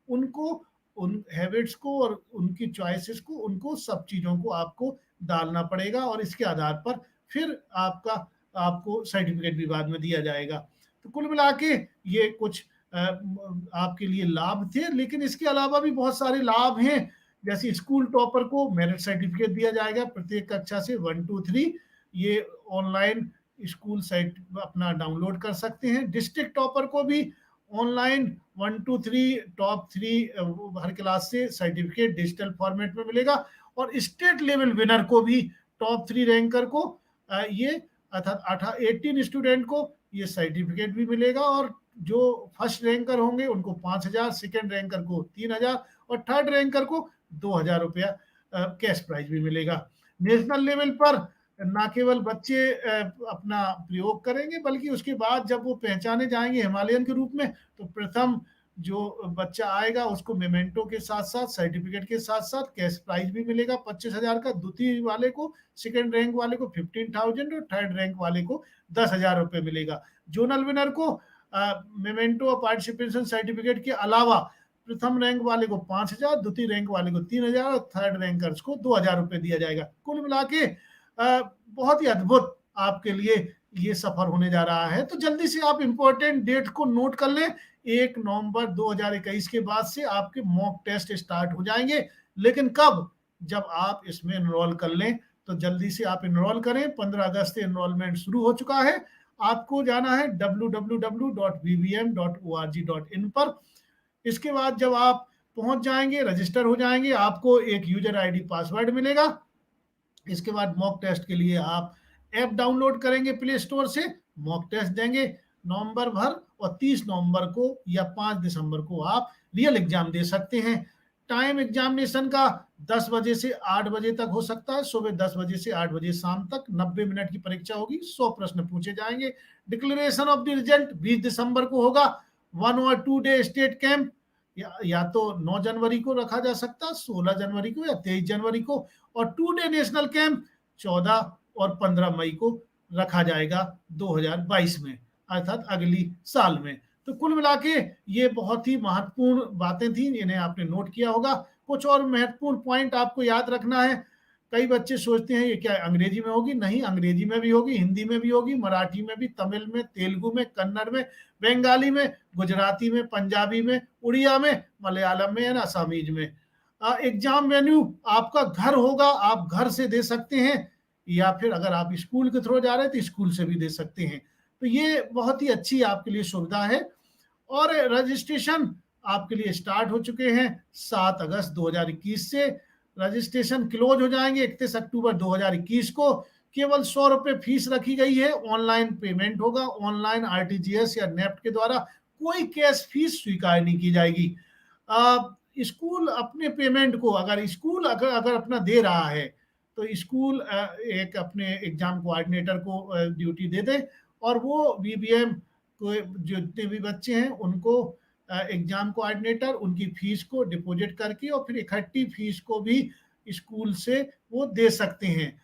उनको, उन हैबिट्स को और उनकी चॉइसेस को, उनको सब चीज़ों को आपको डालना पड़ेगा, और इसके आधार पर फिर आपको सर्टिफिकेट भी बाद में दिया जाएगा। तो कुल मिला के ये कुछ आपके लिए लाभ थे, लेकिन इसके अलावा भी बहुत सारे लाभ हैं। जैसे स्कूल टॉपर को मेरिट सर्टिफिकेट दिया जाएगा प्रत्येक कक्षा से 1, 2, 3, ये ऑनलाइन स्कूल साइट अपना डाउनलोड कर सकते हैं। डिस्ट्रिक्ट टॉपर को भी ऑनलाइन 1, 2, 3 टॉप 3 हर क्लास से सर्टिफिकेट डिजिटल फॉर्मेट में मिलेगा। और स्टेट लेवल विनर को भी, टॉप 3 रैंकर को ये अर्थात 18 स्टूडेंट को ये सर्टिफिकेट भी मिलेगा, और जो फर्स्ट रैंकर होंगे उनको 5,000, सेकेंड रैंकर को 3,000 और थर्ड रैंकर को 2,000 रुपया कैश प्राइज भी मिलेगा। नेशनल लेवल पर ना केवल बच्चे अपना प्रयोग करेंगे, बल्कि उसके बाद जब वो पहचाने जाएंगे हिमालयन के रूप में, तो प्रथम जो बच्चा आएगा उसको मेमेंटो के साथ साथ, सर्टिफिकेट के साथ साथ कैश प्राइज भी मिलेगा 25,000 का, द्वितीय वाले को, सेकेंड रैंक वाले को 15,000 और थर्ड रैंक वाले को 10,000 रुपये मिलेगा। जोनल विनर को मेमेंटो और पार्टिसिपेशन सर्टिफिकेट के अलावा प्रथम रैंक वाले को 5,000, द्वितीय रैंक वाले को 3,000 और थर्ड रैंकर्स को 2,000 रुपये दिया जाएगा। कुल मिला के बहुत ही अद्भुत आपके लिए ये सफर होने जा रहा है। तो जल्दी से आप इंपॉर्टेंट डेट को नोट कर लें, 1 नवंबर 2021 के बाद से आपके मॉक टेस्ट स्टार्ट हो जाएंगे। लेकिन कब? जब आप इसमें एनरोल कर लें, तो जल्दी से आप एनरोल करें। 15 अगस्त से एनरोलमेंट शुरू हो चुका है। आपको जाना है www.vbm.org.in पर। इसके बाद जब आप पहुंच जाएंगे, रजिस्टर हो जाएंगे, आपको एक यूजर आईडी पासवर्ड मिलेगा। इसके बाद मॉक टेस्ट के लिए आप ऐप डाउनलोड करेंगे प्ले स्टोर से, मॉक टेस्ट देंगे नवंबर भर, और 30 नवंबर को या 5 दिसंबर को आप रियल एग्जाम दे सकते हैं। टाइम एग्जामिनेशन का 10 बजे से 8 बजे तक हो सकता है, सुबह 10 बजे से 8 बजे शाम तक। 90 मिनट की परीक्षा होगी, 100 प्रश्न पूछे जाएंगे। डिक्लेरेशन ऑफ द रिजल्ट 20 दिसंबर को होगा। 1 और 2 डे स्टेट कैंप या तो 9 जनवरी को रखा जा सकता है, 16 जनवरी को या 23 जनवरी को, और 2 डे नेशनल कैंप 14 और 15 मई को रखा जाएगा 2022 में, अर्थात अगली साल में। तो कुल मिला के ये बहुत ही महत्वपूर्ण बातें थी, इन्हें आपने नोट किया होगा। कुछ और महत्वपूर्ण पॉइंट आपको याद रखना है। कई बच्चे सोचते हैं ये क्या अंग्रेजी में होगी? नहीं, अंग्रेजी में भी होगी, हिंदी में भी होगी, मराठी में भी, तमिल में, तेलुगु में, कन्नड़ में, बंगाली में, गुजराती में, पंजाबी में, उड़िया में, मलयालम में, या असामीज में। एग्जाम वेन्यू आपका घर होगा, आप घर से दे सकते हैं, या फिर अगर आप स्कूल के थ्रू जा रहे हैं तो स्कूल से भी दे सकते हैं। तो ये बहुत ही अच्छी आपके लिए सुविधा है। और रजिस्ट्रेशन आपके लिए स्टार्ट हो चुके हैं 7 अगस्त 2021 से। रजिस्ट्रेशन क्लोज हो जाएंगे 31 अक्टूबर 2021 को। केवल 100 रुपये फीस रखी गई है। ऑनलाइन पेमेंट होगा, ऑनलाइन आरटीजीएस या नेफ्ट के द्वारा। कोई कैश फीस स्वीकार नहीं की जाएगी। स्कूल अपने पेमेंट को, अगर स्कूल अगर अपना दे रहा है तो स्कूल एक अपने एग्जाम कोऑर्डिनेटर को ड्यूटी दे दे, और वो वीबीएम को जितने भी बच्चे हैं उनको एग्जाम कोऑर्डिनेटर उनकी फीस को डिपॉजिट करके और फिर इकट्ठी फीस को भी स्कूल से वो दे सकते हैं।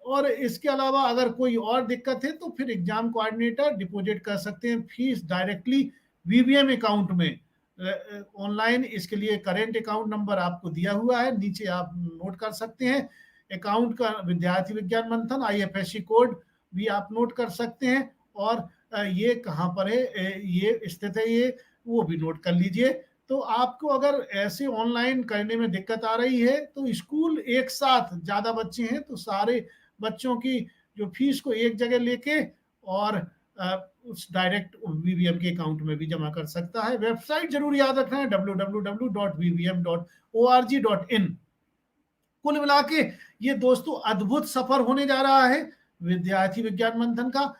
और इसके अलावा अगर कोई और दिक्कत है तो फिर एग्जाम कोऑर्डिनेटर डिपॉजिट कर सकते हैं फीस डायरेक्टली वीबीएम अकाउंट में। ऑनलाइन। इसके लिए करेंट अकाउंट नंबर आपको दिया हुआ है, नीचे आप नोट कर सकते हैं। अकाउंट का विद्यार्थी विज्ञान मंथन IFSC कोड भी आप नोट कर सकते हैं, और ये कहाँ पर है, ये स्थित है, ये वो भी नोट कर लीजिए। तो आपको अगर ऐसे ऑनलाइन करने में दिक्कत आ रही है तो स्कूल एक साथ ज़्यादा बच्चे हैं तो सारे बच्चों की जो फीस को एक जगह लेके और उस डायरेक्ट वीवीएम के अकाउंट में भी जमा कर सकता है। वेबसाइट जरूर याद रखना है www.vvm.org.in। कुल मिला के ये दोस्तों अद्भुत सफर होने जा रहा है विद्यार्थी विज्ञान मंथन का।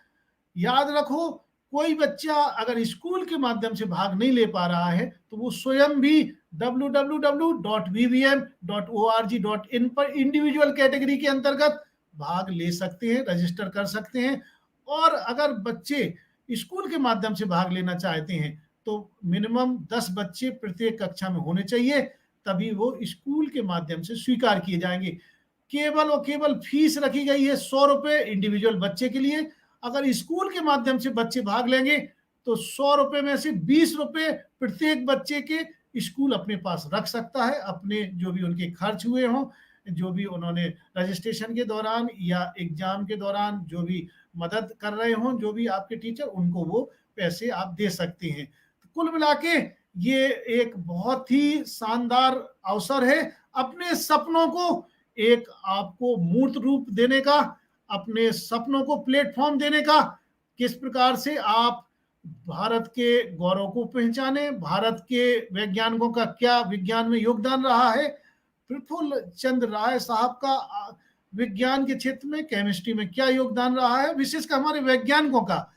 याद रखो, कोई बच्चा अगर स्कूल के माध्यम से भाग नहीं ले पा रहा है तो वो स्वयं भी www.vvm.org.in पर इंडिविजुअल कैटेगरी के अंतर्गत भाग ले सकते हैं, रजिस्टर कर सकते हैं। और अगर बच्चे स्कूल के माध्यम से भाग लेना चाहते हैं तो मिनिमम 10 बच्चे प्रत्येक कक्षा में होने चाहिए, तभी वो स्कूल के माध्यम से स्वीकार किए जाएंगे। केवल और केवल फीस रखी गई है 100 रुपए इंडिविजुअल बच्चे के लिए। अगर स्कूल के माध्यम से बच्चे भाग लेंगे तो 100 रुपए में से 20 रुपए प्रत्येक बच्चे के स्कूल अपने पास रख सकता है, अपने जो भी उनके खर्च हुए हों, जो भी उन्होंने रजिस्ट्रेशन के दौरान या एग्जाम के दौरान जो भी मदद कर रहे हों, जो भी आपके टीचर, उनको वो पैसे आप दे सकते हैं। तो कुल मिला के ये एक बहुत ही शानदार अवसर है अपने सपनों को एक आपको मूर्त रूप देने का, अपने सपनों को प्लेटफॉर्म देने का। किस प्रकार से आप भारत के गौरव को पहचाने, भारत के वैज्ञानिकों का क्या विज्ञान में योगदान रहा है, प्रफुल्ल चंद्र राय साहब का विज्ञान के क्षेत्र में, केमिस्ट्री में क्या योगदान रहा है, विशेषकर हमारे वैज्ञानिकों का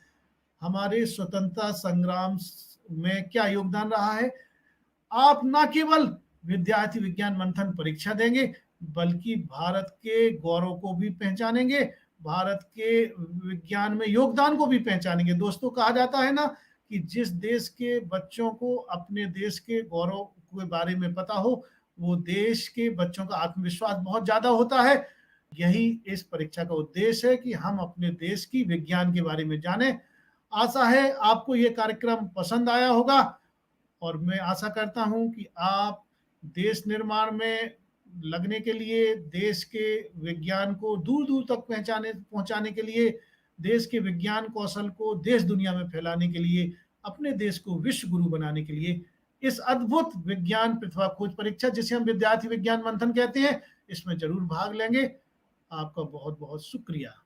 हमारे स्वतंत्रता संग्राम में क्या योगदान रहा है। आप न केवल विद्यार्थी विज्ञान मंथन परीक्षा देंगे बल्कि भारत के गौरव को भी पहचानेंगे, भारत के विज्ञान में योगदान को भी पहचानेंगे। दोस्तों, कहा जाता है ना कि जिस देश के बच्चों को अपने देश के गौरव के बारे में पता हो, वो देश के बच्चों का आत्मविश्वास बहुत ज्यादा होता है। यही इस परीक्षा का उद्देश्य है कि हम अपने देश की विज्ञान के बारे में जानें। आशा है आपको ये कार्यक्रम पसंद आया होगा, और मैं आशा करता हूं कि आप देश निर्माण में लगने के लिए, देश के विज्ञान को दूर दूर तक पहुंचाने के लिए, देश के विज्ञान कौशल को देश दुनिया में फैलाने के लिए, अपने देश को विश्व गुरु बनाने के लिए इस अद्भुत विज्ञान प्रतिभा खोज परीक्षा, जिसे हम विद्यार्थी विज्ञान मंथन कहते हैं, इसमें जरूर भाग लेंगे। आपका बहुत बहुत शुक्रिया।